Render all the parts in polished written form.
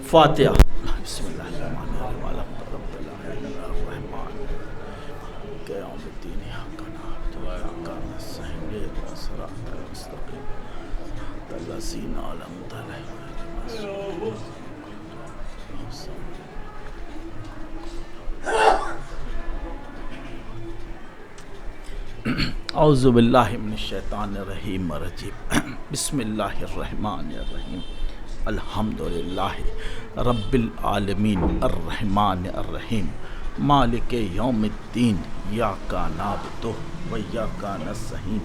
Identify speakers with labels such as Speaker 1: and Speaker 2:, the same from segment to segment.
Speaker 1: फातिहा। औज़ु बिल्लाहि मिनश्शैतानिर्रजीम बिस्मिल्लाहिर्रहमानिर्रहीम अल्हम्दुलिल्लाहि रब्बिल आलमीन अर्रहमानिर्रहीम मालिके यौमिद्दीन इय्याका नअबुदु व इय्याका नस्तईन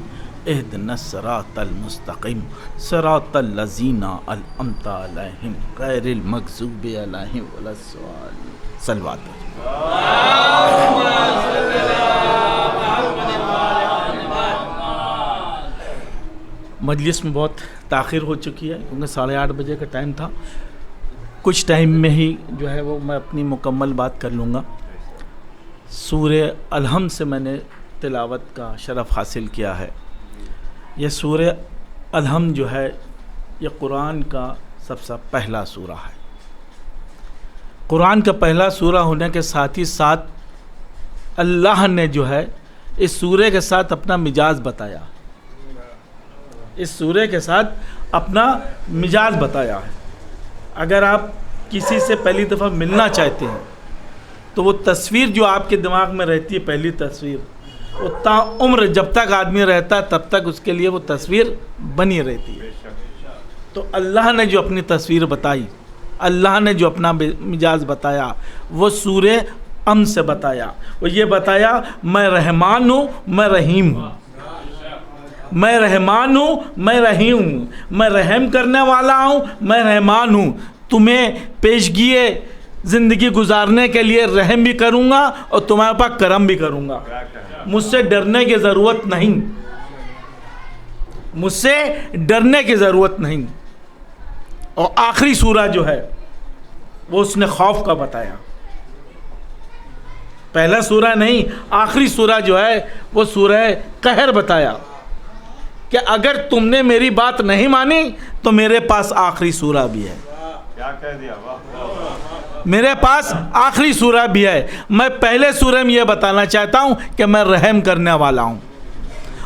Speaker 1: इहदिनस सिरातल मुस्तक़ीम सिरातल लज़ीना अनअमता अलैहिम गैरिल मग़ज़ूबि अलैहिम वलस्सालिन। सल्लल्लाहु अलैहि मजलिस में बहुत ताख़िर हो चुकी है क्योंकि 8:30 बजे का टाइम था। कुछ टाइम में ही जो है वो मैं अपनी मुकम्मल बात कर लूँगा। सूरे अलहम से मैंने तिलावत का शरफ़ हासिल किया है। यह सूरे अलहम जो है यह कुरान का सबसे पहला सूरा है। कुरान का पहला सूरा होने के साथ ही साथ अल्लाह ने जो है इस सूरे के साथ अपना मिजाज बताया, इस सूरे के साथ अपना मिजाज बताया है। अगर आप किसी से पहली दफ़ा मिलना चाहते हैं तो वो तस्वीर जो आपके दिमाग में रहती है, पहली तस्वीर, वो ताउम्र जब तक आदमी रहता है तब तक उसके लिए वो तस्वीर बनी रहती है। तो अल्लाह ने जो अपनी तस्वीर बताई, अल्लाह ने जो अपना मिजाज बताया, वो सूरे अम से बताया। वो ये बताया मैं रहमान हूँ, मैं रहीम हूँ, मैं रहमान हूँ, मैं रहीम हूँ, मैं रहम करने वाला हूँ, मैं रहमान हूँ। तुम्हें पेशगिए ज़िंदगी गुजारने के लिए रहम भी करूँगा और तुम्हारे पास करम भी करूँगा। मुझसे डरने की ज़रूरत नहीं, मुझसे डरने की ज़रूरत नहीं। और आखिरी सूरा जो है वो उसने खौफ का बताया। पहला सूरा नहीं, आखिरी सूरा जो है वो सूरा कहर बताया कि अगर तुमने मेरी बात नहीं मानी तो मेरे पास आखिरी सूरा भी है। क्या कह दिया, वाह। मेरे पास आखिरी सूरा भी है। मैं पहले सूरे में ये बताना चाहता हूँ कि मैं रहम करने वाला हूँ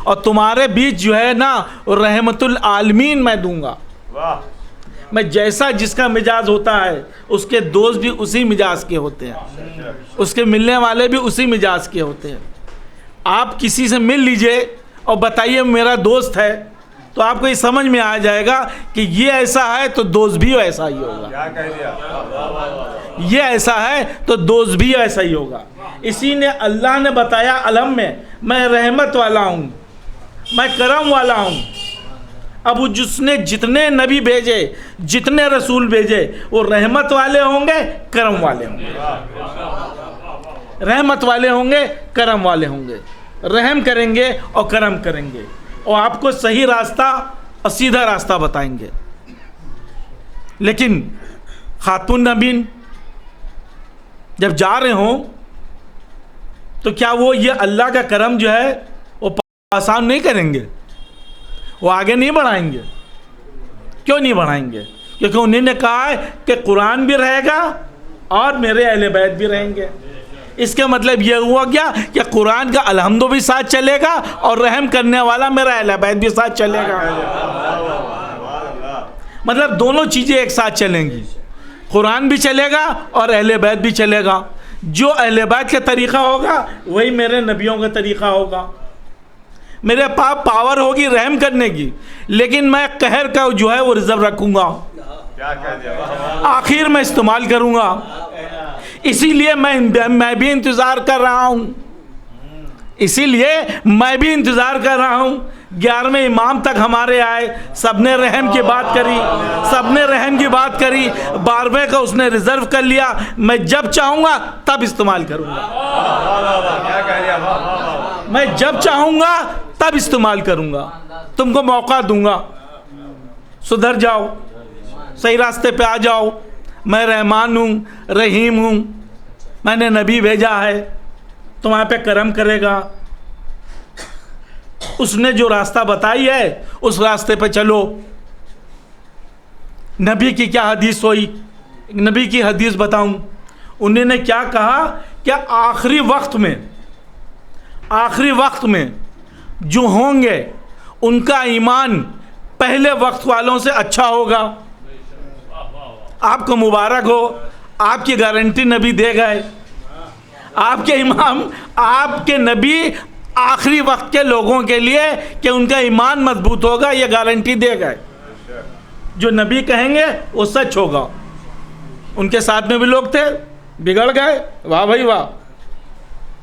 Speaker 1: और तुम्हारे बीच जो है ना रहमतुल आलमीन मैं दूंगा। वाह। मैं जैसा जिसका मिजाज होता है उसके दोस्त भी उसी मिजाज के होते हैं, उसके मिलने वाले भी उसी मिजाज के होते हैं। आप किसी से मिल लीजिए और बताइए मेरा दोस्त है तो आपको ये समझ में आ जाएगा कि ये ऐसा है तो दोस्त भी ऐसा ही होगा। क्या कह दिया? ये ऐसा है तो दोस्त भी ऐसा ही होगा। इसी ने अल्लाह ने बताया अलम में, मैं रहमत वाला हूँ, मैं करम वाला हूँ। अब जिसने जितने नबी भेजे, जितने रसूल भेजे, वो रहमत वाले होंगे, करम वाले होंगे, रहमत वाले होंगे, करम वाले होंगे, रहम करेंगे और करम करेंगे और आपको सही रास्ता और सीधा रास्ता बताएंगे। लेकिन खातून नबीन जब जा रहे हों तो क्या वो ये अल्लाह का करम जो है वो आसान नहीं करेंगे, वो आगे नहीं बढ़ाएंगे? क्यों नहीं बढ़ाएंगे? क्योंकि उन्होंने कहा है कि कुरान भी रहेगा और मेरे अहले बैत भी रहेंगे। इसका मतलब यह हुआ क्या कि कुरान का अलहम्दो भी साथ चलेगा और रहम करने वाला मेरा अहले बैत भी साथ चलेगा। मतलब दोनों चीज़ें एक साथ चलेंगी, कुरान भी चलेगा और अहले बैत भी चलेगा। जो अहले बैत का तरीक़ा होगा वही मेरे नबियों का तरीक़ा होगा। मेरे पास पावर होगी रहम करने की, लेकिन मैं कहर का जो है वो रिजर्व रखूँगा, आखिर में इस्तेमाल करूँगा। इसीलिए मैं भी इंतज़ार कर रहा हूँ, इसीलिए मैं भी इंतज़ार कर रहा हूँ। 11वें इमाम तक हमारे आए, सबने रहम की बात करी, सबने रहम की बात करी। 12वें का उसने रिज़र्व कर लिया, मैं जब चाहूँगा तब इस्तेमाल करूँगा, मैं जब चाहूँगा तब इस्तेमाल करूँगा। तुमको मौका दूँगा, सुधर जाओ, सही रास्ते पे आ जाओ। मैं रहमान हूँ, रहीम हूँ, मैंने नबी भेजा है, तुम्हारे पे करम करेगा। उसने जो रास्ता बताई है उस रास्ते पे चलो। नबी की क्या हदीस हुई एक नबी की हदीस बताऊं, उन्होंने क्या कहा कि आखिरी वक्त में जो होंगे उनका ईमान पहले वक्त वालों से अच्छा होगा। आपको मुबारक हो, आपकी गारंटी नबी दे गए। आपके इमाम, आपके नबी आखिरी वक्त के लोगों के लिए कि उनका ईमान मजबूत होगा, ये गारंटी दे गए। जो नबी कहेंगे वो सच होगा। उनके साथ में भी लोग थे, बिगड़ गए, वाह भाई वाह,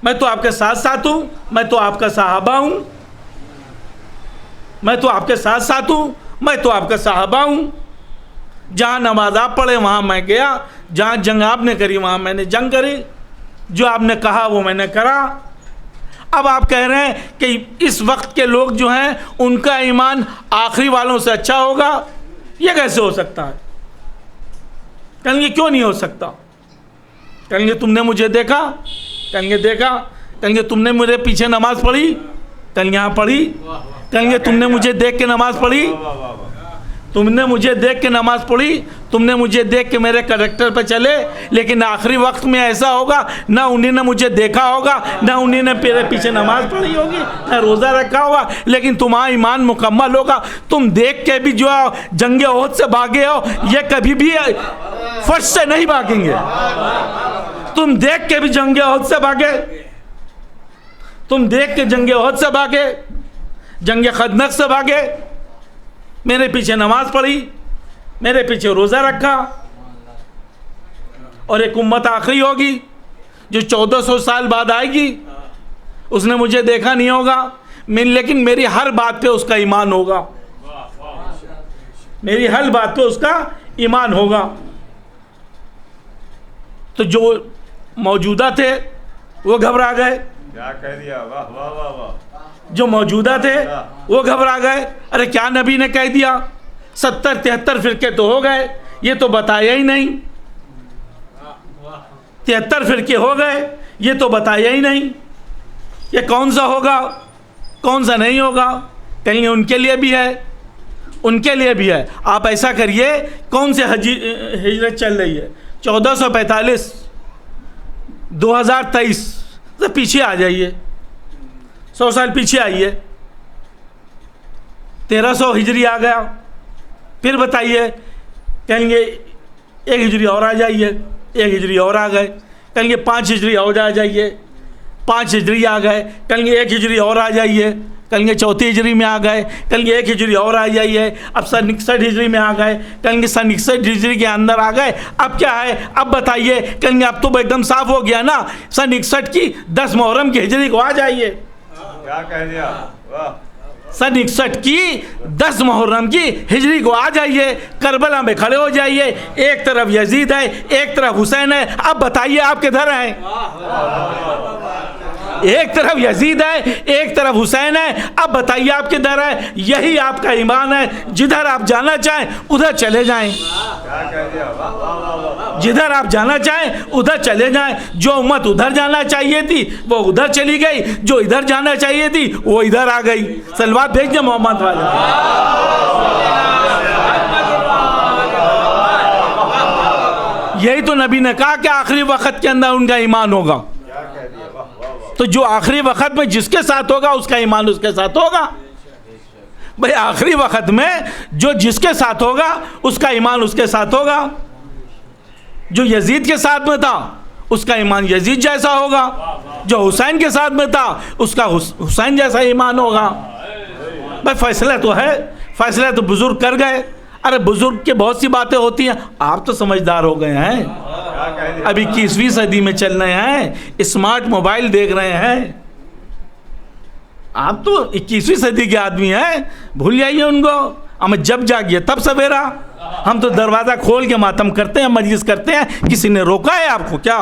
Speaker 1: मैं तो आपके साथ साथ हूँ, मैं तो आपका सहाबा हूँ, मैं तो आपके साथ साथ हूँ, मैं तो आपका सहाबा हूँ। जहाँ नमाज आप पढ़े वहाँ मैं गया, जहाँ जंग आपने करी वहाँ मैंने जंग करी, जो आपने कहा वो मैंने करा। अब आप कह रहे हैं कि इस वक्त के लोग जो हैं उनका ईमान आखिरी वालों से अच्छा होगा, ये कैसे हो सकता है? कहेंगे क्यों नहीं हो सकता? कहेंगे तुमने मुझे देखा, कहेंगे देखा, कहेंगे तुमने मेरे पीछे नमाज पढ़ी, कहेंगे यहाँ पढ़ी, कहेंगे तुमने मुझे देख के नमाज पढ़ी, तुमने मुझे देख के नमाज पढ़ी, तुमने मुझे देख के मेरे करेक्टर पे चले। लेकिन आखिरी वक्त में ऐसा होगा, ना उन्हीं ने मुझे देखा होगा, ना उन्हीं ने मेरे पीछे नमाज पढ़ी होगी, ना रोज़ा रखा होगा, लेकिन तुम्हारा ईमान मुकम्मल होगा। तुम देख के भी जो जंगे ओहद से भागे हो, ये कभी भी फर्श से नहीं भागेंगे। तुम देख के भी जंगे ओहद से भागे, तुम देख के जंगे ओहद से भागे, जंगे खंदक से भागे, मेरे पीछे नमाज पढ़ी, मेरे पीछे रोज़ा रखा। और एक उम्मत आखिरी होगी जो 1400 साल बाद आएगी, उसने मुझे देखा नहीं होगा, लेकिन मेरी हर बात पे उसका ईमान होगा, मेरी हर बात पे उसका ईमान होगा। तो जो मौजूदा थे वो घबरा गए,
Speaker 2: क्या कह दिया, वाह वाह वाह वाह।
Speaker 1: जो मौजूदा थे वो घबरा गए, अरे क्या नबी ने कह दिया, 70-73 फिरके तो हो गए, ये तो बताया ही नहीं। 73 फिरके हो गए, ये तो बताया ही नहीं, ये कौन सा होगा, कौन सा नहीं होगा? कहेंगे उनके लिए भी है, उनके लिए भी है। आप ऐसा करिए, कौन से हिजरत चल रही है? 1445, 2023 से पीछे आ जाइए, 100 साल पीछे आइए, 1300 हिजरी आ गया, फिर बताइए। कहेंगे 1 हिजरी और आ जाइए, 1 हिजरी और आ गए, कहेंगे 5 हिजरी और आ जाइए, 5 हिजरी आ गए, कहेंगे 1 हिजरी और आ जाइए, कहेंगे 4थी हिजरी में आ गए, कहेंगे 1 हिजरी और आ जाइए, अब सन 61 हिजरी में आ गए, कहेंगे सन 61 हिजरी के अंदर आ गए, अब क्या है, अब बताइए। कहेंगे अब तो एकदम साफ हो गया ना, सन 61 की 10 मुहर्रम की हिजरी को आ जाइए।
Speaker 2: क्या कह दिया, वाह।
Speaker 1: सन 61 की 10 मुहर्रम की हिजरी को आ जाइए, करबला में खड़े हो जाइए, एक तरफ यजीद है, एक तरफ हुसैन है, अब बताइए आप किधर हैं? एक तरफ यजीद है, एक तरफ हुसैन है, अब बताइए आप किधर है? यही आपका ईमान है, जिधर आप जाना चाहें उधर चले जाएं।
Speaker 2: क्या कह दिया, वाह वाह वाह वाह।
Speaker 1: जिधर आप जाना चाहें उधर चले जाएं। जो उम्मत उधर जाना चाहिए थी वो उधर चली गई, जो इधर जाना चाहिए थी वो इधर आ गई। सलवात भेज दे मोहम्मद वाले। यही तो नबी ने कहा कि आखिरी वक्त के अंदर उनका ईमान होगा।
Speaker 2: क्या कह दिया, वाह वाह वाह।
Speaker 1: तो जो आखिरी वक्त में जिसके साथ होगा उसका ईमान उसके साथ होगा। भाई आखिरी वक्त में जो जिसके साथ होगा उसका ईमान उसके साथ होगा। जो यजीद के साथ में था उसका ईमान यजीद जैसा होगा, जो हुसैन के साथ में था उसका हुसैन जैसा ईमान होगा। भाई फैसला तो है, फैसला तो बुजुर्ग कर गए। अरे बुजुर्ग की बहुत सी बातें होती हैं, आप तो समझदार हो गए हैं, अब 21वीं सदी में चल रहे हैं, स्मार्ट मोबाइल देख रहे हैं। आप तो 21वीं सदी के आदमी हैं, भूल जाइए उनको। हम जब जागिए तब सवेरा। हम तो दरवाज़ा खोल के मातम करते हैं, मजलिस करते हैं। किसी ने रोका है आपको क्या?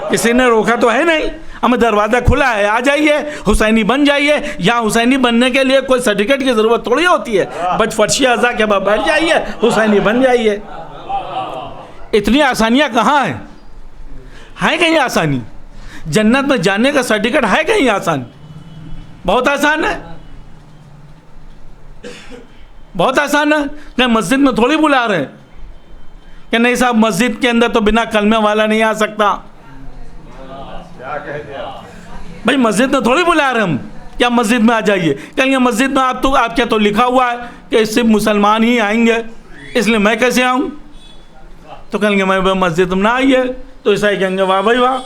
Speaker 1: किसी ने रोका तो है नहीं। हमें दरवाज़ा खुला है, आ जाइए, हुसैनी बन जाइए। यहाँ हुसैनी बनने के लिए कोई सर्टिफिकेट की ज़रूरत थोड़ी होती है, बस फर्शी अज़ा के बाद बैठ जाइए, हुसैनी बन जाइए। इतनी आसानियाँ कहाँ हैं? है कहीं आसानी? जन्नत में जाने का सर्टिफिकेट है कहीं आसान? बहुत आसान है, बहुत आसान है। क्या मस्जिद में थोड़ी बुला रहे हैं? कि नहीं साहब मस्जिद के अंदर तो बिना कलमे वाला नहीं आ सकता।
Speaker 2: क्या कह दिया?
Speaker 1: भाई मस्जिद में थोड़ी बुला रहे हम, क्या मस्जिद में आ जाइए? कहेंगे मस्जिद में आप तो आपके तो लिखा हुआ है कि सिर्फ मुसलमान ही आएंगे, इसलिए मैं कैसे आऊँ? तो कहेंगे मैं मस्जिद में ना आइए, तो ईसाई कहेंगे वाह भाई वाह,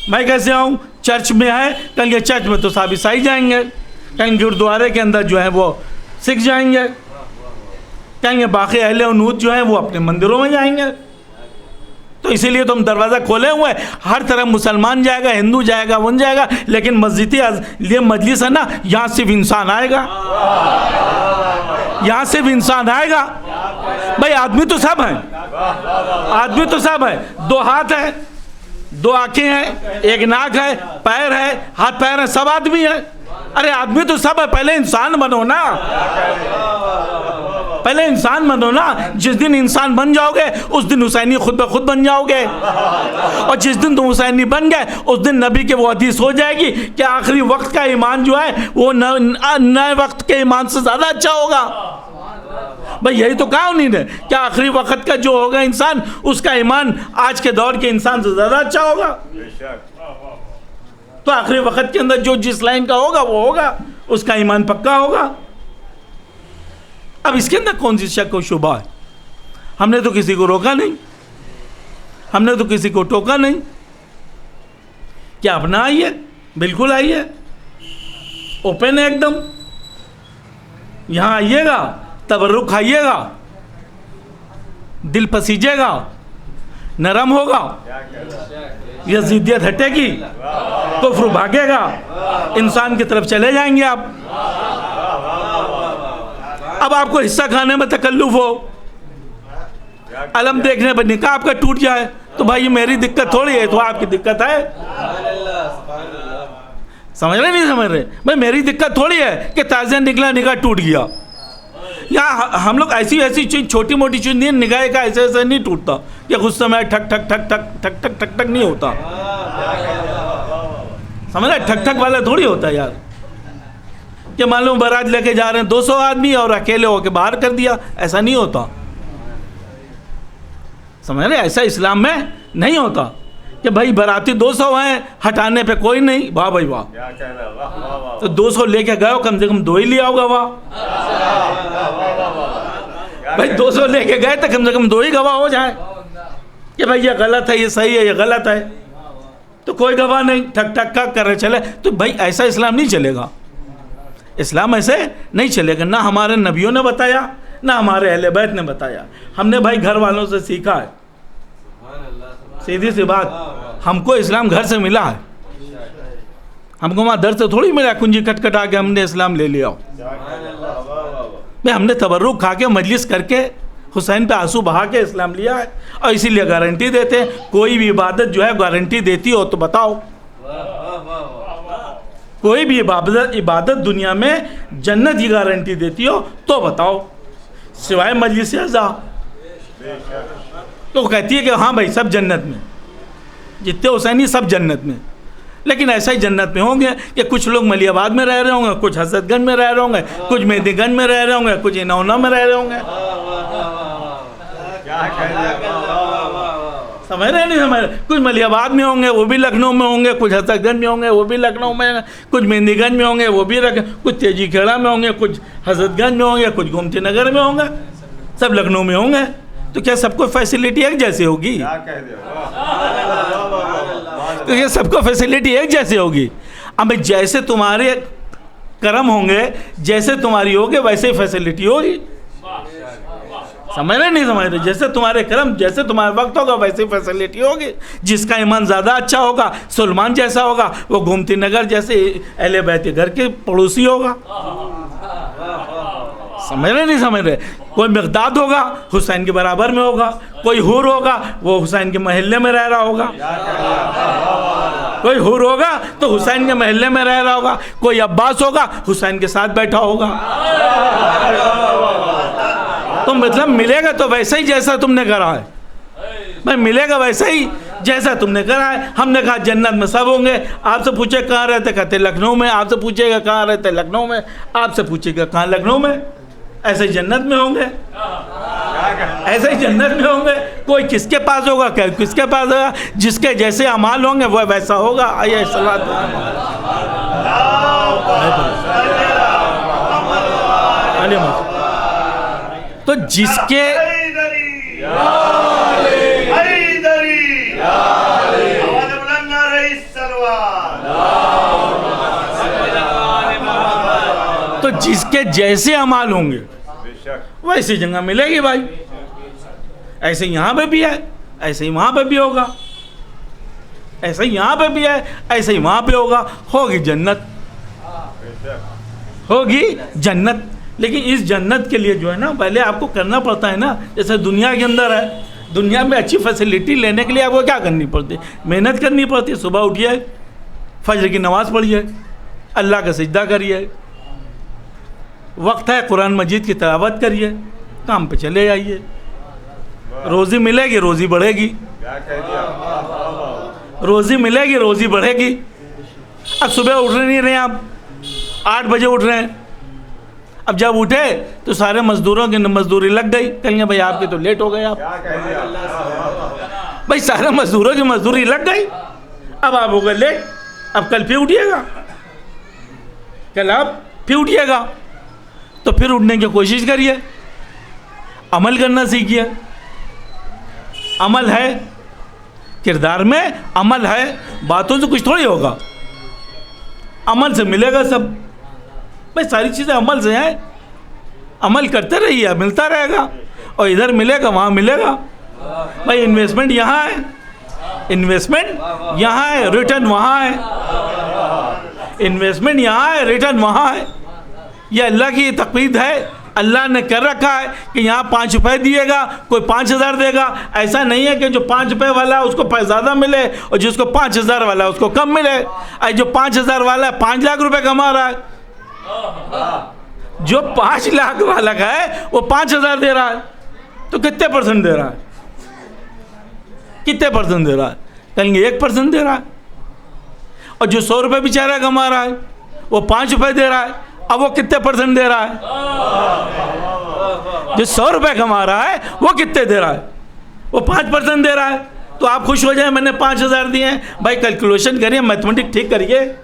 Speaker 1: मैं कैसे आऊँ? चर्च में है, कहेंगे चर्च में तो सब ईसाई जाएंगे, कहेंगे गुरुद्वारे के अंदर जो है वो सिख जाएंगे, कहेंगे बाकी अहले उनूद जो है वो अपने मंदिरों में जाएंगे। तो इसीलिए तो हम दरवाज़ा खोले हुए हैं, हर तरफ मुसलमान जाएगा, हिंदू जाएगा, वन जाएगा, लेकिन मस्जिदी लिए मजलिस है ना, यहाँ सिर्फ इंसान आएगा, यहाँ सिर्फ इंसान आएगा। भाई आदमी तो सब है, आदमी तो सब है, दो हाथ है, दो आंखें हैं, एक नाक है, पैर है, हाथ पैर है, सब आदमी है। अरे आदमी तो सब है, पहले इंसान बनो ना, पहले इंसान बनो ना। जिस दिन इंसान बन जाओगे उस दिन हुसैनी खुद ब खुद बन जाओगे, और जिस दिन तुम हुसैनी बन गए उस दिन नबी के वो हदीस हो जाएगी कि आखिरी वक्त का ईमान जो है वो नए वक्त के ईमान से ज़्यादा अच्छा होगा। भाई यही तो कहा उन्हीं ने कि आखिरी वक्त का जो होगा इंसान, उसका ईमान आज के दौर के इंसान से ज़्यादा अच्छा होगा। तो आखिरी वक्त के अंदर जो जिस लाइन का होगा वो होगा, उसका ईमान पक्का होगा। अब इसके अंदर कौन सी शक और शुबा है? हमने तो किसी को रोका नहीं, हमने तो किसी को टोका नहीं। क्या अपना आइए, बिल्कुल आइए, ओपन है एकदम, यहाँ आइएगा, तबर्रुक खाइएगा, दिल पसीजेगा, नरम होगा, यजीदियत हटेगी, कुफ्र भागेगा, इंसान की तरफ चले जाएंगे आप। अब आपको हिस्सा खाने में तकल्लुफ हो, अलम देखने पर निकाह आपका टूट जाए, तो भाई ये मेरी दिक्कत थोड़ी है, तो आपकी दिक्कत है। समझ रहे नहीं समझ रहे? भाई मेरी दिक्कत थोड़ी है कि ताज़ा निकला निकाह टूट गया। या हम लोग ऐसी ऐसी चीज़, छोटी मोटी चीज़ नहीं, निगाह का ऐसे ऐसे नहीं टूटता, या गुस्से में ठक ठक ठक ठक ठक ठक ठक ठक नहीं होता। समझ रहे? ठक ठक वाला थोड़ी होता यार, कि मालूम बारात लेके जा रहे हैं 200 आदमी और अकेले होके बाहर कर दिया, ऐसा नहीं होता। समझ रहे? ऐसा इस्लाम में नहीं होता कि भाई बाराती 200 हैं, हटाने पे कोई नहीं, वाह भाई वाह, तो 200 लेके गए हो, कम से कम 2 ही लिया होगा वाह। भाई 200 लेके गए तो कम से कम 2 ही गवाह हो जाए कि भाई ये गलत है, ये सही है, ये गलत है, तो कोई गवाह नहीं, ठक ठक ठक कर रहे चले। तो भाई ऐसा इस्लाम नहीं चलेगा, इस्लाम ऐसे नहीं चलेगा। ना हमारे नबियों ने बताया, ना हमारे अहले बैत ने बताया, हमने भाई घर वालों से सीखा है। सीधी सी बात, हमको इस्लाम घर से मिला है, हमको वहाँ दर से थोड़ी मिला कुंजी कटकटा के हमने इस्लाम ले लिया। भाई हमने तबर्रुक खा के मजलिस करके हुसैन पे आंसू बहा के इस्लाम लिया है, और इसीलिए गारंटी देते हैं। कोई भी इबादत जो है गारंटी देती हो तो बताओ, कोई भी इबादत दुनिया में जन्नत की गारंटी देती हो तो बताओ, सिवाय मजलिस अज़ा। तो कहती है कि हाँ भाई सब जन्नत में, जितने हुसैनी सब जन्नत में, लेकिन ऐसा ही जन्नत में होंगे कि कुछ लोग मलियाबाद में रह रहे होंगे, कुछ हजरतगंज में रह रहे होंगे, कुछ मेहदीगंज में रह रहे होंगे, कुछ इनौना में रह रहे होंगे। समझ रहे नहीं समझ रहे? कुछ मलियाबाद में होंगे, वो भी लखनऊ में होंगे, कुछ हजरतगंज में होंगे, वो भी लखनऊ में, कुछ मेहंदीगंज में होंगे, वो भी कुछ तेजी खेड़ा में होंगे, कुछ हजरतगंज में होंगे, कुछ गोमती नगर में होंगे, सब लखनऊ में होंगे। तो क्या सबको फैसिलिटी एक जैसी होगी? तो ये सबको फैसिलिटी एक जैसी होगी? अब जैसे तुम्हारे कर्म होंगे, जैसे तुम्हारी होगी, वैसे ही फैसिलिटी होगी। समझ रहे नहीं समझ रहे? जैसे तुम्हारे कर्म, जैसे तुम्हारा वक्त होगा, वैसे ही फैसिलिटी होगी। जिसका ईमान ज़्यादा अच्छा होगा, सलमान जैसा होगा, वो गोमती नगर जैसे अहले बैत के घर के पड़ोसी होगा। समझ रहे नहीं समझ रहे? कोई मिक़दाद होगा, हुसैन के बराबर में होगा, कोई हुर होगा, वो हुसैन के महल्ले में रह रहा होगा, कोई हुर होगा तो हुसैन के महल्ले में रह रहा होगा, कोई अब्बास होगा हुसैन के साथ बैठा होगा। तो मतलब मिलेगा तो वैसा ही जैसा तुमने करा है, भाई मिलेगा वैसे ही जैसा तुमने करा है। हमने कहा जन्नत में सब होंगे। आपसे पूछे कहाँ रहते, कहते लखनऊ में। आपसे पूछेगा कहाँ रहते, लखनऊ में। आपसे पूछेगा कहाँ, लखनऊ में। ऐसे जन्नत में होंगे। ऐसे ही जन्नत में होंगे। कोई किसके पास होगा, क्या किसके पास होगा, जिसके जैसे अमाल होंगे वह वैसा होगा। आइए सलात तो जिसके तो जिसके जैसे अमाल होंगे वैसी जगह मिलेगी भाई। ऐसे यहाँ पे भी है, ऐसे ही वहाँ पे भी होगा, ऐसे ही यहाँ पे भी है, ऐसे ही वहाँ पे होगा। होगी जन्नत, होगी जन्नत। लेकिन इस जन्नत के लिए जो है ना, पहले आपको करना पड़ता है ना। जैसे दुनिया के अंदर है, दुनिया में अच्छी फैसिलिटी लेने के लिए आपको क्या करनी पड़ती है, मेहनत करनी पड़ती है। सुबह उठिए, फजर की नमाज़ पढ़िए, अल्लाह का सजदा करिए, वक्त है कुरान मजीद की तिलावत करिए, काम पे चले जाइए। रोज़ी मिलेगी, रोज़ी बढ़ेगी, रोज़ी मिलेगी, रोज़ी बढ़ेगी। अब सुबह उठ नहीं रहे आप, 8 बजे उठ रहे हैं। अब जब उठे तो सारे मज़दूरों की मजदूरी लग गई। कहेंगे भाई आपके तो लेट हो गए आप। भाई सारे मजदूरों की मजदूरी लग गई, अब आप हो गए लेट। अब कल फिर उठिएगा, कल आप फिर उठिएगा। तो फिर उठने की कोशिश करिए, अमल करना सीखिए। अमल है किरदार में, अमल है, बातों से कुछ थोड़ी होगा। अमल से मिलेगा सब भाई, सारी चीज़ें अमल से हैं। अमल करते रहिए, मिलता रहेगा। और इधर मिलेगा वहाँ मिलेगा भाई। इन्वेस्टमेंट यहाँ है, इन्वेस्टमेंट यहाँ है, रिटर्न वहाँ है। इन्वेस्टमेंट यहाँ है, रिटर्न वहाँ है। ये अल्लाह की तकदीर है। अल्लाह ने कर रखा है कि यहाँ 5 रुपये दिएगा, कोई 5000 देगा। ऐसा नहीं है कि जो 5 रुपये वाला है उसको पैसा ज़्यादा मिले और जिसको 5000 वाला है उसको कम मिले। जो 5000 वाला है 5 लाख रुपए कमा रहा है, जो 5 लाख वाला का है वो 5000 दे रहा है, तो कितने % दे रहा है, कितने % दे रहा है? कहेंगे 1% दे रहा है। और जो 100 रुपये बेचारा कमा रहा है वो 5 रुपये दे रहा है, अब वो कितने % दे रहा है? जो 100 रुपये कमा रहा है वो कितने दे रहा है? वो 5% दे रहा है। तो आप खुश हो जाए, मैंने 5000 दिए हैं। भाई कैलकुलेशन करिए, मैथमेटिक्स ठीक करिए,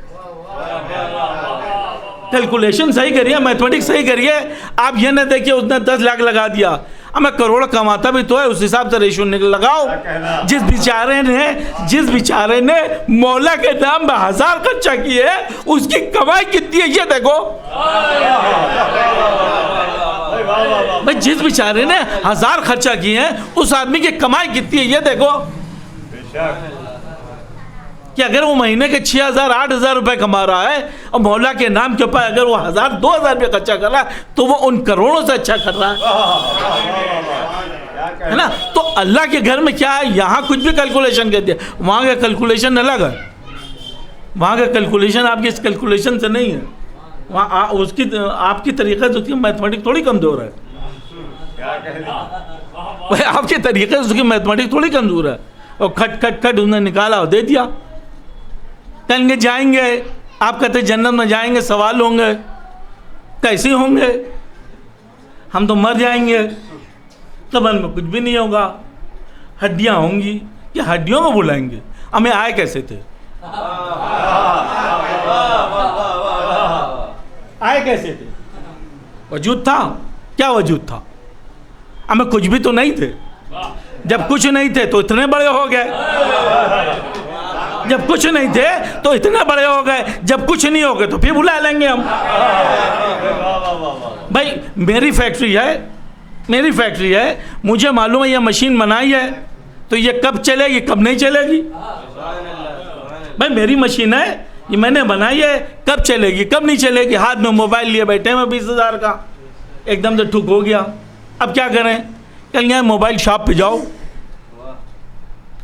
Speaker 1: कैलकुलेशन सही करिए, मैथमेटिक्स सही करिए। आप ये ना देखिए उसने 10 लाख लगा दिया, अब मैं करोड़ कमाता भी तो है, उस हिसाब से रेशो लगाओ। जिस बेचारे ने मौला के नाम में 1000 खर्चा किए, उसकी कमाई कितनी है ये देखो भाई। जिस बेचारे ने 1000 खर्चा किए हैं, उस आदमी की कमाई कितनी है ये देखो। कि अगर वो महीने के 6000 8000 रुपए कमा रहा है और मौला के नाम के ऊपर अगर वो 1000 2000 रुपये खर्चा कर रहा है, तो वो उन करोड़ों से अच्छा कर रहा है ना। तो अल्लाह के घर में क्या है, यहाँ कुछ भी कैलकुलेशन कहते हैं, वहाँ का कैलकुलेशन अलग है। वहाँ का कैलकुलेशन आपकी इस कैलकुलेशन से नहीं है। वहाँ उसकी आपकी तरीक़े से उसकी मैथमेटिक्स थोड़ी कमज़ोर है भाई, आपके तरीक़े से उसकी मैथमेटिक्स थोड़ी कमज़ोर है। और खट खट खट उसने निकाला और दे दिया। कहेंगे जाएंगे, आप कहते जन्नत में जाएंगे, सवाल होंगे कैसे होंगे? हम तो मर जाएंगे, कब्र में कुछ भी नहीं होगा, हड्डियाँ होंगी, या हड्डियों में बुलाएंगे? हमें आए कैसे थे, आए कैसे थे? वजूद था, क्या वजूद था? हमें कुछ भी तो नहीं थे। जब कुछ नहीं थे तो इतने बड़े हो गए, जब कुछ नहीं थे तो इतने बड़े हो गए, जब कुछ नहीं हो गए तो फिर बुला लेंगे हम। भाई मेरी फैक्ट्री है, मुझे मालूम है ये मशीन बनाई है, तो ये कब चलेगी कब नहीं चलेगी। भाई मेरी मशीन है, ये मैंने बनाई है, कब चलेगी कब नहीं चलेगी। हाथ में मोबाइल लिए बैठे हैं 20,000 का, एकदम से ठुक हो गया। अब क्या करें? कहेंगे मोबाइल शॉप पे जाओ।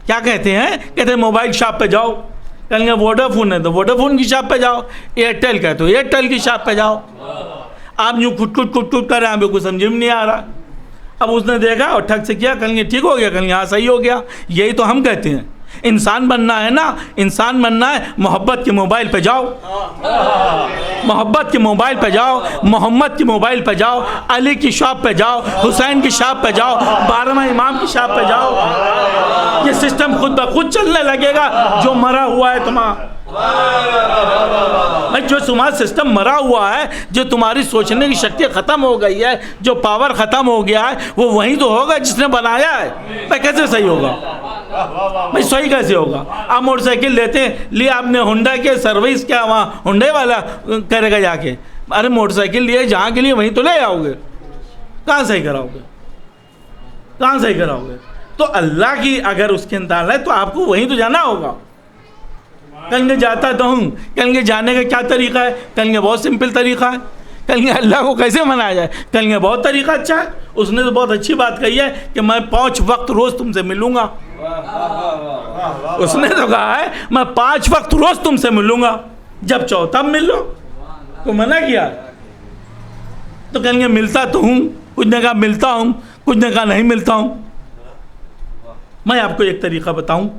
Speaker 1: क्या कहते हैं? कहते हैं मोबाइल शॉप पे जाओ। कहेंगे वोडाफोन है तो वोडाफोन की शॉप पे जाओ, एयरटेल का है तो एयरटेल की शॉप पे जाओ। आप यूँ कुट कर रहे हैं, कुछ समझ में नहीं आ रहा। अब उसने देखा और ठग से किया, कहेंगे ठीक हो गया, कहेंगे हाँ सही हो गया। यही तो हम कहते हैं, इंसान बनना है ना, इंसान बनना है, मोहब्बत के मोबाइल पे जाओ, मोहब्बत के मोबाइल पे जाओ, मोहम्मद के मोबाइल पे जाओ, अली की शॉप पे जाओ, हुसैन की शॉप पे जाओ, 12वां इमाम की शॉप पे जाओ। ये सिस्टम खुद ब खुद चलने लगेगा। जो मरा हुआ है तुम्हारा, जो तुम्हारा सिस्टम मरा हुआ है, जो तुम्हारी सोचने की शक्ति ख़त्म हो गई है, जो पावर ख़त्म हो गया है, वो वही तो होगा जिसने बनाया है। भाई कैसे सही होगा? भाई सही कैसे होगा? आप मोटरसाइकिल लेते हैं, लिए आपने होंडा के सर्विस, क्या वहाँ होंडे वाला करेगा जाके? अरे मोटरसाइकिल लिए जहाँ के लिए वहीं तो ले आओगे, कहाँ सही कराओगे? कहाँ सही कराओगे? तो अल्लाह की अगर उसके अंदर है तो आपको वहीं तो जाना होगा। कहेंगे जाता तो हूँ, कहेंगे जाने का क्या तरीका है? कहेंगे बहुत सिंपल तरीका है। कहेंगे अल्लाह को कैसे मनाया जाए? कहेंगे बहुत तरीका अच्छा है। उसने तो बहुत अच्छी बात कही है कि मैं 5 वक्त रोज़ तुमसे मिलूँगा। उसने तो कहा है मैं 5 वक्त रोज़ तुमसे मिलूँगा, जब चाहो तब मिल लो। तो मना किया? तो कहेंगे मिलता तो हूँ, कुछ ने कहा मिलता हूँ, कुछ ने कहा नहीं मिलता हूँ। मैं आपको एक तरीका बताऊँ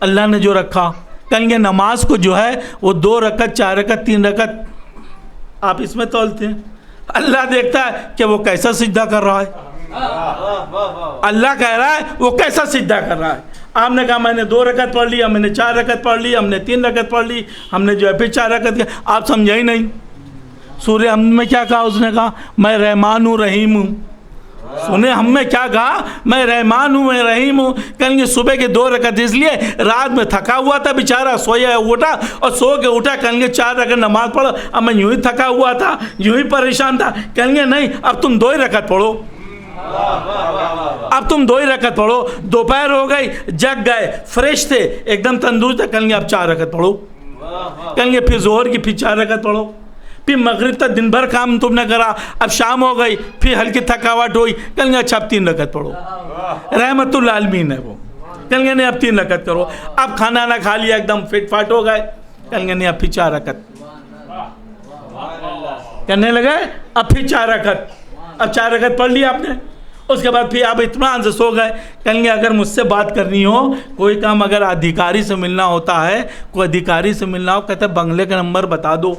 Speaker 1: अल्लाह ने जो रखा। कहेंगे नमाज को जो है वो 2 रकत, 4 रकत, 3 रकत आप इसमें तोलते हैं। अल्लाह देखता है कि वो कैसा सिजदा कर रहा है। अल्लाह कह रहा है वो कैसा सिजदा कर रहा है। आपने कहा मैंने 2 रकत पढ़ ली, हमने 4 रकत पढ़ ली, हमने 3 रकत पढ़ ली, हमने जो है फिर 4 रकत किया। आप समझे ही नहीं। सूर्य हम में क्या कहा? उसने कहा मैं रहमान हूँ, रहीम हूँ। सुने हम में क्या कहा? मैं रहमान हूँ, मैं रहीम हूँ। कहेंगे सुबह के 2 रकत इसलिए रात में थका हुआ था बेचारा, सोया उठा और सो के उठा। कहेंगे 4 रकत नमाज पढ़ो। अब मैं यूं ही थका हुआ था, यूं ही परेशान था। कहेंगे नहीं, अब तुम 2 ही रकत पढ़ो, अब तुम 2 ही रकत पढ़ो। दोपहर हो गई, जग गए, फ्रेश थे, एकदम तंदुरुस्त थे। कहेंगे अब 4 रकत पढ़ो। कहेंगे फिर जोहर की फिर 4 रकत पढ़ो। फिर मगरिब तक दिन भर काम तुमने करा, अब शाम हो गई, फिर हल्की थकावट हुई। कहेंगे अच्छा अब 3 रकत पढ़ो। रहमतुल आलमीन है वो। कहेंगे नहीं अब 3 रकत करो। अब खाना ना खा लिया, एकदम फिट फाट हो गए। कहेंगे नहीं अब फिर 4 रकत करने लगे। अब फिर 4 रकत, अब 4 रकत पढ़ लिया आपने। उसके बाद फिर आप इत्मीनान से सो गए। कहेंगे अगर मुझसे बात करनी हो, कोई काम अगर अधिकारी से मिलना होता है, कोई अधिकारी से मिलना हो, कहते बंगले का नंबर बता दो,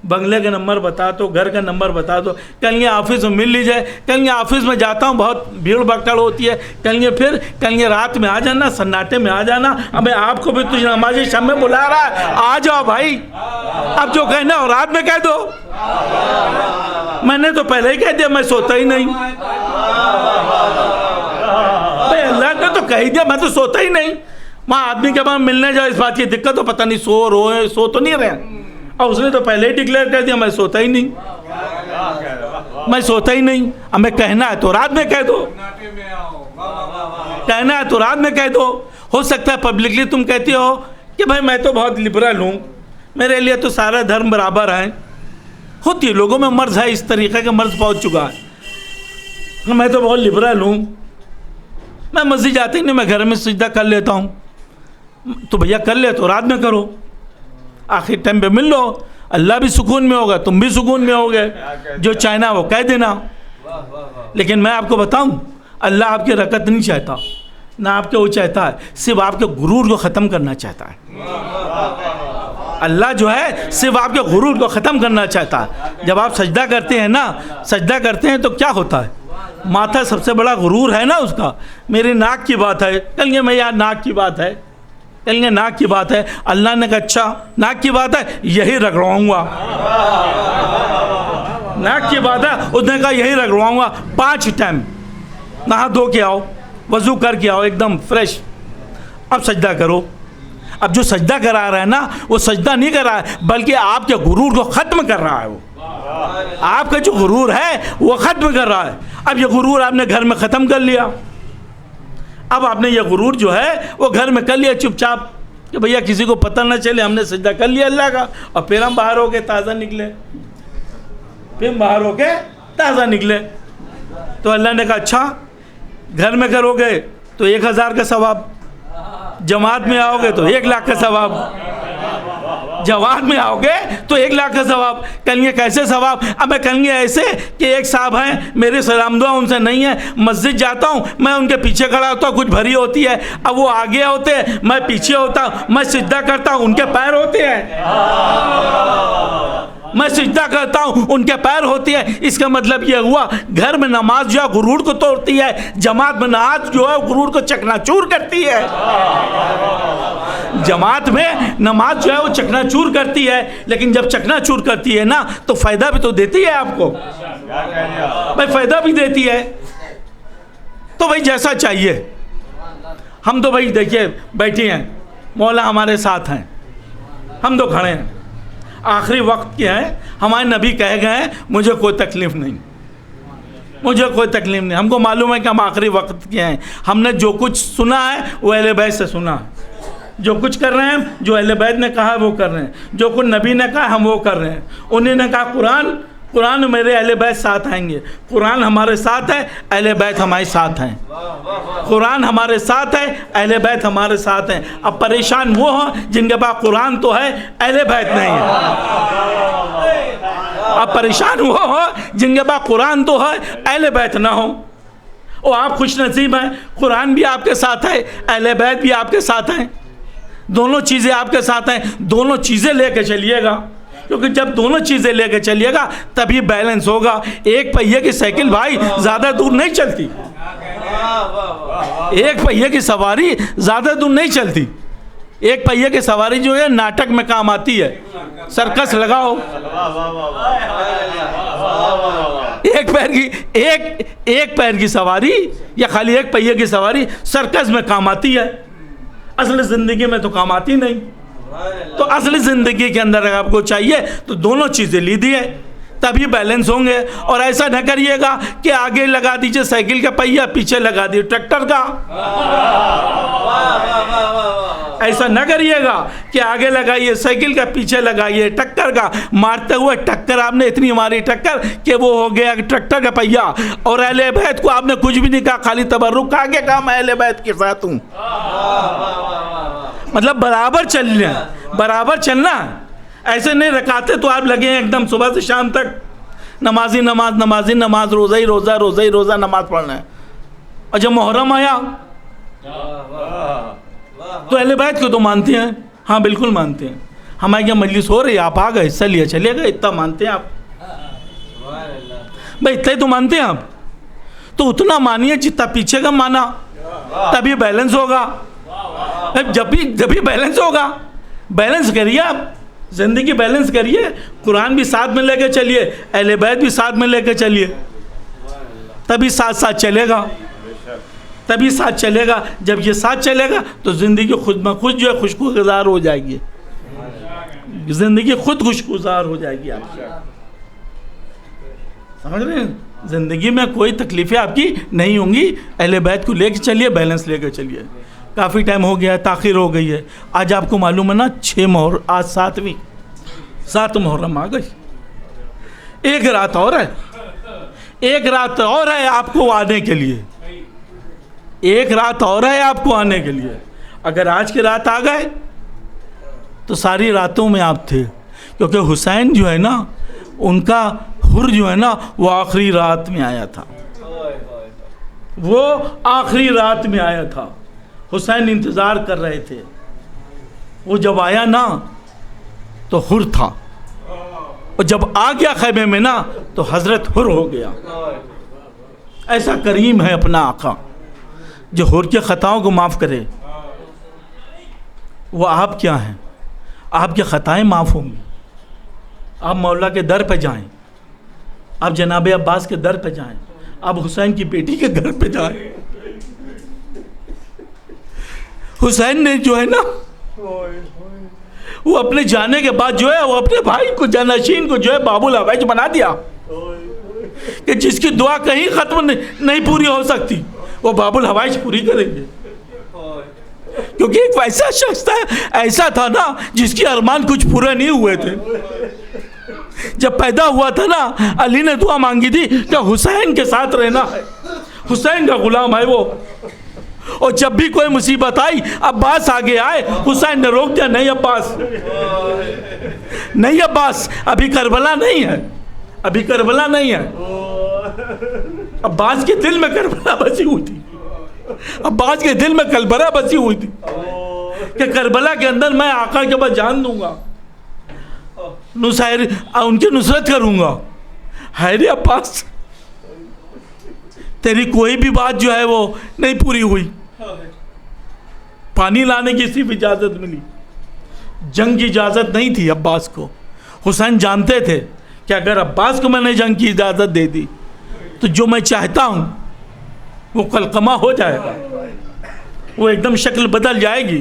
Speaker 1: बंगले का नंबर बता दो, घर का नंबर बता दो। कहेंगे ऑफिस में मिल लीजिए। कहेंगे ऑफिस में जाता हूँ, बहुत भीड़ भगदड़ होती है। कहेंगे फिर? कहेंगे रात में आ जाना, सन्नाटे में आ जाना। अबे आपको भी तुझे नमाज़ी शब में बुला रहा है, आ जाओ भाई। अब जो कहना हो रात में कह दो। मैंने तो पहले ही कह दिया मैं सोता ही नहीं। भाई अल्लाह ने तो कह दिया मैं तो सोता ही नहीं। वहाँ आदमी के पास मिलने जाओ, इस बात की दिक्कत तो पता नहीं सो तो नहीं रहे। और उसने तो पहले ही डिक्लेयर कर दिया मैं सोता ही नहीं, मैं सोता ही नहीं। हमें कहना है तो रात में कह दो, कहना है तो रात में कह दो। हो सकता है पब्लिकली तुम कहती हो कि भाई मैं तो बहुत लिबरल हूँ, मेरे लिए तो सारा धर्म बराबर है। होती है, लोगों में मर्ज है, इस तरीके का मर्ज पहुँच चुका है। मैं तो बहुत लिबरल हूँ, मैं मस्जिद जाते ही नहीं, मैं घर में सजदा कर लेता हूँ। तो भैया कर ले तो रात में करो, आखिर टाइम पे मिल लो। अल्लाह भी सुकून में होगा, तुम भी सुकून में होगे। जो चाहना वो कह देना। लेकिन मैं आपको बताऊं, अल्लाह आपकी रकत नहीं चाहता, ना आपके वो चाहता है, सिर्फ आपके गुरूर को ख़त्म करना चाहता है। अल्लाह जो है सिर्फ आपके गुरूर को ख़त्म करना चाहता है। जब आप सजदा करते हैं ना, सजदा करते हैं तो क्या होता है? माथा सबसे बड़ा गुरूर है ना उसका। मेरी नाक की बात है, कहेंगे मैं यार नाक की बात है, कहेंगे नाक की बात है। अल्लाह ने कहा अच्छा नाक की बात है, यही रगड़वाऊँगा। नाक की बात है, उसने कहा यही रगड़वाऊँगा। 5 टाइम नहा धो के आओ, वज़ू करके आओ, एकदम फ्रेश। अब सजदा करो। अब जो सजदा करा रहा है ना, वो सजदा नहीं कर रहा है, बल्कि आपके गुरूर को ख़त्म कर रहा है। वो आपका जो गुरूर है वो ख़त्म कर रहा है। अब ये गुरूर आपने घर में ख़त्म कर लिया। अब आपने ये गुरूर जो है वो घर में कर लिया चुपचाप कि भैया किसी को पता ना चले, हमने सजदा कर लिया अल्लाह का। और फिर हम बाहर होके ताज़ा निकले, फिर बाहर होके ताज़ा निकले। तो अल्लाह ने कहा अच्छा घर में करोगे तो 1000 का सवाब, जमात में आओगे तो 1 लाख का सवाब। जमात में आओगे तो 1 लाख का सवाब। कहेंगे कैसे सवाब? अब मैं कहेंगे ऐसे कि एक साहब हैं, मेरे सलाम दुआ उनसे नहीं है, मस्जिद जाता हूँ, मैं उनके पीछे खड़ा होता हूँ, कुछ भरी होती है, अब वो आगे होते हैं, मैं पीछे होता हूँ, मैं सिजदा करता हूँ, उनके पैर होते हैं, मैं सिजदा करता हूँ, उनके पैर होती है। इसका मतलब यह हुआ घर में नमाज जो है गुरूर को तोड़ती है, जमात में नमाज जो है गुरूर को चकनाचूर करती है। जमात में नमाज जो है वो चकनाचूर करती है, लेकिन जब चकनाचूर करती है ना तो फायदा भी तो देती है आपको, भाई फायदा भी देती है। तो भाई जैसा चाहिए, हम तो भाई देखिए बैठे हैं, मौला हमारे साथ हैं, हम तो खड़े हैं, आखिरी वक्त के हैं, हमारे नबी कह गए हैं मुझे कोई तकलीफ़ नहीं, मुझे कोई तकलीफ़ नहीं। हमको मालूम है कि हम आखिरी वक्त के हैं, हमने जो कुछ सुना है वो अहले बैत से सुना है, जो कुछ कर रहे हैं जो अहले बैत ने कहा है वो कर रहे हैं, जो कुछ नबी ने कहा हम वो कर रहे हैं। उन्होंने कहा कुरान मेरे अहले बैत साथ आएंगे, कुरान हमारे साथ है, अहले बैत हमारे साथ हैं, कुरान हमारे साथ है, अहले बैत हमारे साथ हैं। अब परेशान वो हैं जिनके पास कुरान तो है, अहले बैत नहीं है। अब परेशान वो हो जिनके पास कुरान तो है, अहले बैत ना हो। और आप खुश नसीब हैं, कुरान भी आपके साथ है, अहले बैत भी आपके साथ हैं, दोनों चीज़ें आपके साथ हैं। दोनों चीज़ें लेके चलिएगा, क्योंकि जब दोनों चीज़ें लेके चलिएगा तभी बैलेंस होगा। एक पहिए की साइकिल भाई ज़्यादा दूर नहीं चलती, एक पहिए की सवारी ज़्यादा दूर नहीं चलती। एक पहिए की सवारी जो है नाटक में काम आती है, सर्कस लगाओ। एक पैर की सवारी या खाली एक पहिए की सवारी सर्कस में काम आती है, असली ज़िंदगी में तो काम आती नहीं। तो असली ज़िंदगी के अंदर अगर आपको चाहिए तो दोनों चीज़ें लीजिए, तभी बैलेंस होंगे। और ऐसा न करिएगा कि आगे लगा दीजिए साइकिल का पहिया, पीछे लगा दिए ट्रैक्टर का। ऐसा न करिएगा कि आगे लगाइए साइकिल का, पीछे लगाइए ट्रैक्टर का। मारते हुए टक्कर आपने इतनी मारी टक्कर कि वो हो गया ट्रैक्टर का पहिया। और अहले बैत को आपने कुछ भी नहीं कहा, खाली तबर्रुक कहा कि मैं अहले बैत के साथ हूँ। मतलब बराबर चलना, बराबर चलना। ऐसे नहीं रखाते तो आप लगे हैं एकदम सुबह से शाम तक नमाजी नमाज, नमाजी नमाज, रोज़ा ही रोज़ा, रोज़ा ही रोज़ा नमाज पढ़ना है। और जब मुहर्रम आया तो अहले बैत को तो मानते हैं, हाँ बिल्कुल मानते हैं। हमारे यहाँ मजलिस हो रही है, आप आ गए, हिस्सा लिया, चलिए गए, इतना मानते हैं आप भाई, इतना ही तो मानते हैं आप। तो उतना मानिए जितना पीछे का माना, तभी बैलेंस होगा। जब भी बैलेंस होगा, बैलेंस करिए आप, ज़िंदगी बैलेंस करिए। कुरान भी साथ में लेके चलिए, अहले बैत भी साथ में लेके चलिए, तभी साथ साथ चलेगा, तभी साथ चलेगा। जब ये साथ चलेगा तो ज़िंदगी खुद ब खुद जो है खुशगुजार हो जाएगी, ज़िंदगी खुद खुशगुजार हो जाएगी आपकी। समझ रहे हैं? ज़िंदगी में कोई तकलीफ़ें आपकी नहीं होंगी। अहले बैत को लेके चलिए, बैलेंस लेके चलिए। काफ़ी टाइम हो गया है, ताख़ीर हो गई है। आज आपको मालूम है ना 6 मुहर्रम, आज 7 मुहर्रम आ गई। एक रात और है, एक रात और है आपको आने के लिए, एक रात और है आपको आने के लिए। अगर आज की रात आ गए तो सारी रातों में आप थे, क्योंकि हुसैन जो है ना, उनका हुर जो है ना, वो आखिरी रात में आया था, वो आखिरी रात में आया था। हुसैन इंतज़ार कर रहे थे, वो जब आया ना तो हुर था, और जब आ गया खैमे में ना तो हज़रत हुर हो गया। ऐसा करीम है अपना आका जो हुर के ख़ताओं को माफ़ करे। वो आप क्या हैं, आपकी ख़ताएँ माफ़ होंगी। आप मौला के दर पे जाएं, आप जनाब अब्बास के दर पे जाएं, आप हुसैन की बेटी के घर पे जाएं। हुसैन ने जो है ना, वो अपने जाने के बाद जो है वो अपने भाई को, जानशीन को जो है बाबुल हवाइज बना दिया कि जिसकी दुआ कहीं ख़त्म नहीं पूरी हो सकती, वो बाबुल हवाइज पूरी करेंगे। क्योंकि एक वैसा शख्स था, ऐसा था ना जिसकी अरमान कुछ पूरे नहीं हुए थे। जब पैदा हुआ था ना, अली ने दुआ मांगी थी कि हुसैन के साथ रहना है, हुसैन का गुलाम है वो। और जब भी कोई मुसीबत आई अब्बास आगे आए, हुसैन ने रोक दिया, नहीं अब्बास, नहीं अब्बास, अभी करबला नहीं है, अभी करबला नहीं है। अब्बास के दिल में करबला बसी हुई थी, अब्बास के दिल में करबला बसी हुई थी कि करबला के अंदर मैं आका के बाद जान दूंगा, नुसैर उनकी नुसरत करूंगा। है रे अब्बास, तेरी कोई भी बात जो है वो नहीं पूरी हुई। पानी लाने की सिर्फ इजाज़त मिली, जंग की इजाज़त नहीं थी अब्बास को। हुसैन जानते थे कि अगर अब्बास को मैंने जंग की इजाज़त दे दी तो जो मैं चाहता हूँ वो कलकमा हो जाएगा, वो एकदम शक्ल बदल जाएगी।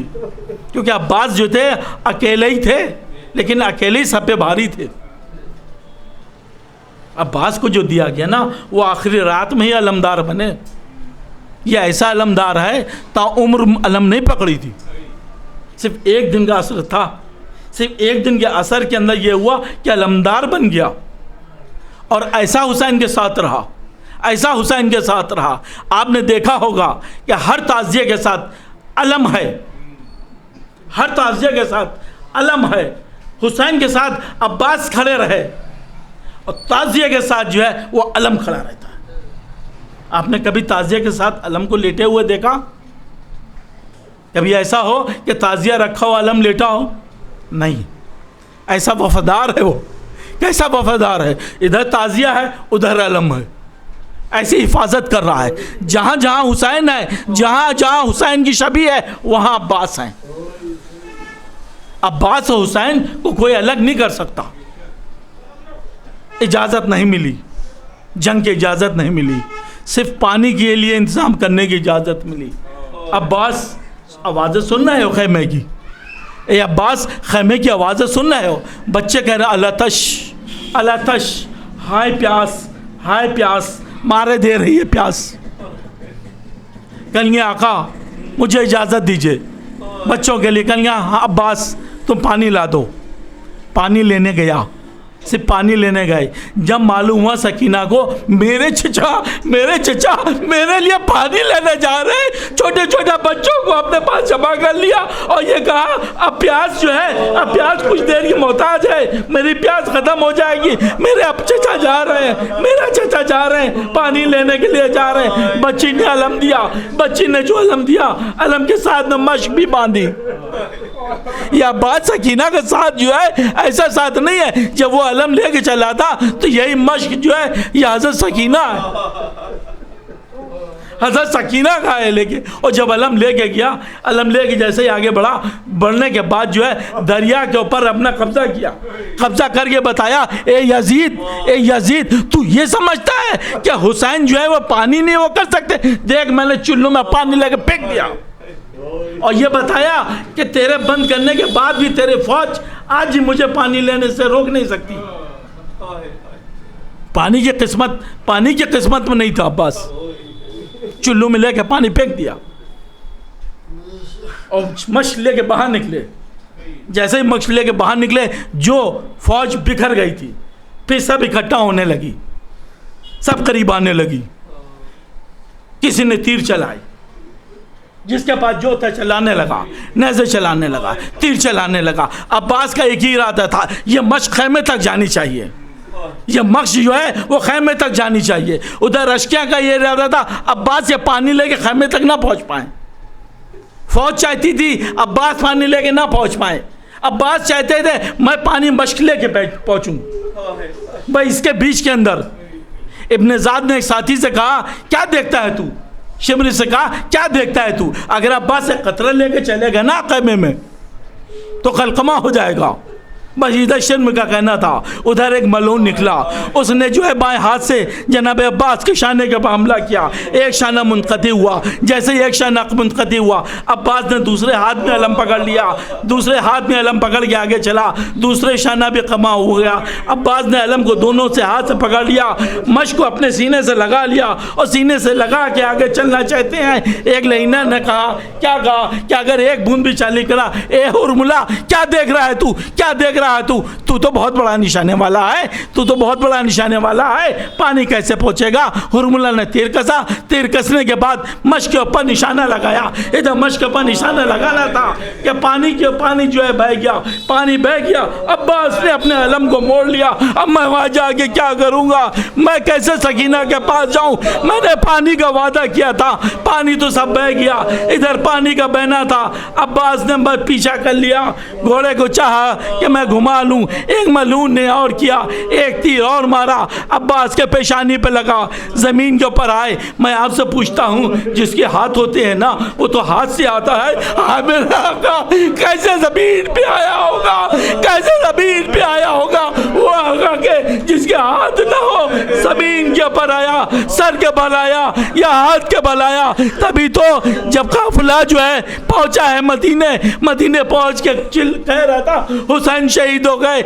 Speaker 1: क्योंकि अब्बास जो थे अकेले ही थे, लेकिन अकेले ही सब पे भारी थे। अब्बास को जो दिया गया ना वो आखिरी रात में ही अलमदार बने। ये ऐसा अलमदार है ताउम्र अलम नहीं पकड़ी थी, सिर्फ एक दिन का असर था। सिर्फ एक दिन के असर के अंदर ये हुआ कि अलमदार बन गया। और ऐसा हुसैन के साथ रहा, ऐसा हुसैन के साथ रहा। आपने देखा होगा कि हर ताज़िये के साथ अलम है, हर ताज़िये के साथ अलम है। हुसैन के साथ अब्बास खड़े रहे और ताज़िये के साथ जो है वो अलम खड़ा रहता है। आपने कभी ताज़िये के साथ अलम को लेटे हुए देखा? कभी ऐसा हो कि ताज़िया रखा हो अलम लेटा हो? नहीं। ऐसा वफादार है वो, कैसा वफादार है। इधर ताज़िया है, उधर अलम है, ऐसी हिफाजत कर रहा है। जहाँ जहाँ हुसैन है, जहाँ जहाँ हुसैन की शबी है, वहाँ अब्बास हैं। अब्बास और हुसैन को कोई अलग नहीं कर सकता। इजाज़त नहीं मिली, जंग की इजाज़त नहीं मिली, सिर्फ पानी के लिए इंतज़ाम करने की इजाज़त मिली। अब्बास आवाज़ें सुन रहे हो खैमे की, ए अब्बास खैमे की आवाज़ें सुन रहे हो? बच्चे कह रहे हैं अलतश अलतश, हाय प्यास, हाय प्यास, मारे दे रही है प्यास। कल आका मुझे इजाज़त दीजिए, बच्चों के लिए। कल हाँ अब्बास तुम पानी ला दो। पानी लेने गया, सिर्फ पानी लेने गए। जब मालूम हुआ सकीना को मेरे चचा मेरे लिए पानी लेने जा रहे हैं, छोटे छोटे बच्चों को अपने पास जमा कर लिया और ये कहा अब प्यास जो है, अब प्यास कुछ देर की मोहताज है, मेरी प्यास ख़त्म हो जाएगी। मेरे अब चचा जा रहे हैं, मेरा चचा जा रहे हैं, पानी लेने के लिए जा रहे हैं। बच्ची ने अलम दिया, बच्ची ने जो अलम दिया, अलम के साथ में मश्क भी बांधी। या बात सकीना के साथ जो है ऐसा साथ नहीं है, जब वो अलम लेके चला था तो यही मश्क जो है ये हज़रत सकीना है, हज़रत सकीना का है लेके। और जब अलम लेके गया, अलम लेके जैसे ही आगे बढ़ा, बढ़ने के बाद जो है दरिया के ऊपर अपना कब्जा किया। कब्जा करके बताया, ए यजीद तू ये समझता है कि हुसैन जो है वो पानी नहीं वो कर सकते? देख मैंने चुल्लू में पानी लेके फेंक दिया और ये बताया कि तेरे बंद करने के बाद भी तेरे फौज आज ही मुझे पानी लेने से रोक नहीं सकती। पानी की किस्मत में नहीं था अब्बास। चुल्लू में लेके पानी फेंक दिया और मश्क लेके बाहर निकले। जैसे ही मश्क लेके बाहर निकले, जो फौज बिखर गई थी फिर सब इकट्ठा होने लगी, सब करीब आने लगी। किसी ने तीर चलाई, जिसके पास जो था चलाने लगा, नेज़े चलाने लगा, तीर चलाने लगा। अब्बास का एक ही इरादा था, ये मश्क खैमे तक जानी चाहिए, ये मश्क जो है वो खैमे तक जानी चाहिए। उधर अशकिया का ये इरादा था अब्बास ये पानी लेके खैमे तक ना पहुंच पाए। फौज चाहती थी अब्बास पानी लेके ना पहुंच पाए। अब्बास चाहते थे मैं पानी मश्क लेके पहुंचूं। भाई इसके बीच के अंदर इब्न ज़ाद ने एक साथी से कहा, क्या देखता है तू? शिमरी से कहा, क्या देखता है तू? अगर अब्बास से कतरा लेके चलेगा ना खैमे में तो कलकमा हो जाएगा। बस इधर शर्म का कहना था। उधर एक मलून निकला, उसने जो है बाएं हाथ से जनाब अब्बास के शाने के ऊपर हमला किया। एक शाना मुनक़ती हुआ। जैसे ही एक शाना मुनक़ती हुआ, अब्बास ने दूसरे हाथ में अलम पकड़ लिया, दूसरे हाथ में अलम पकड़ के आगे चला, दूसरे शाना भी कमा हो गया। अब्बास ने अलम को दोनों से हाथ से पकड़ लिया, मश्क को अपने सीने से लगा लिया और सीने से लगा के आगे चलना चाहते हैं। एक लहीना ने कहा, क्या कहा कि अगर एक बूंद भी चाली करा, ए हुरमुला क्या देख रहा है तू, क्या देख रहा क्या तू तो बहुत बड़ा निशाने वाला है, तू तो बहुत बड़ा निशाने वाला है, पानी कैसे पहुंचेगा? हुरमुला ने तीर कसा, तीर कसने के बाद मश्क के ऊपर निशाना लगाया। इधर मश्क के ऊपर निशाना लगाना था कि पानी जो है बह गया, पानी बह गया। अब्बास ने अपने अलम को मोड़ लिया। अब मैं वहां जाके क्या करूंगा? मैं कैसे सकीना के पास जाऊं? मैंने पानी का वादा किया था, पानी तो सब बह गया। इधर पानी का बहना था, अब्बास ने बस पीछा कर लिया, घोड़े को चाहा कि मैं घुमा लूं। एक मलून ने और किया, एक तीर और मारा, अब्बास के पेशानी पे लगा, जमीन के ऊपर आए। मैं आपसे पूछता हूं, जिसके हाथ होते हैं ना वो तो हाथ से आता है। हाँ मेरा आका कैसे जमीन पे आया होगा, कैसे जमीन पे आया होगा? वो आका के जिसके हाथ ना हो, जमीन के ऊपर आया, सर के बल आया या हाथ के बल आया। तभी तो जब काफिला जो है पहुंचा है मदीने पहुंच के कह रहा था हुसैन शहीद हो गए।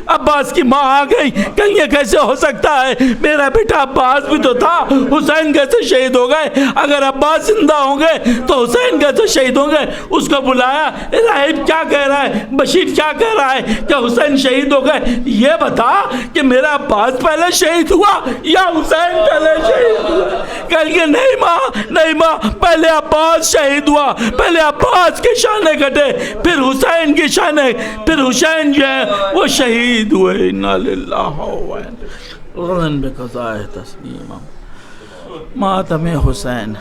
Speaker 1: अब्बास की माँ आ गई, कहीं ये कैसे हो सकता है? मेरा बेटा अब्बास भी तो था, हुसैन कैसे शहीद हो गए? अगर अब्बास जिंदा होंगे तो हुसैन कैसे शहीद होंगे? उसको बुलाया, राहिब क्या कह रहा है, बशीर क्या कह रहा है कि हुसैन शहीद हो गए? ये बता कि मेरा अब्बास पहले शहीद हुआ या हुसैन पहले शहीद हुआ? कहेंगे नहीं माँ पहले अब्बास शहीद हुआ, पहले अब्बास के शाने कटे, फिर हुसैन की शाने, फिर हुसैन जो है वो शहीद हुए। इन्ना लिल्लाहि व इन्ना इलैहि राजिऊन। मातम हुसैन।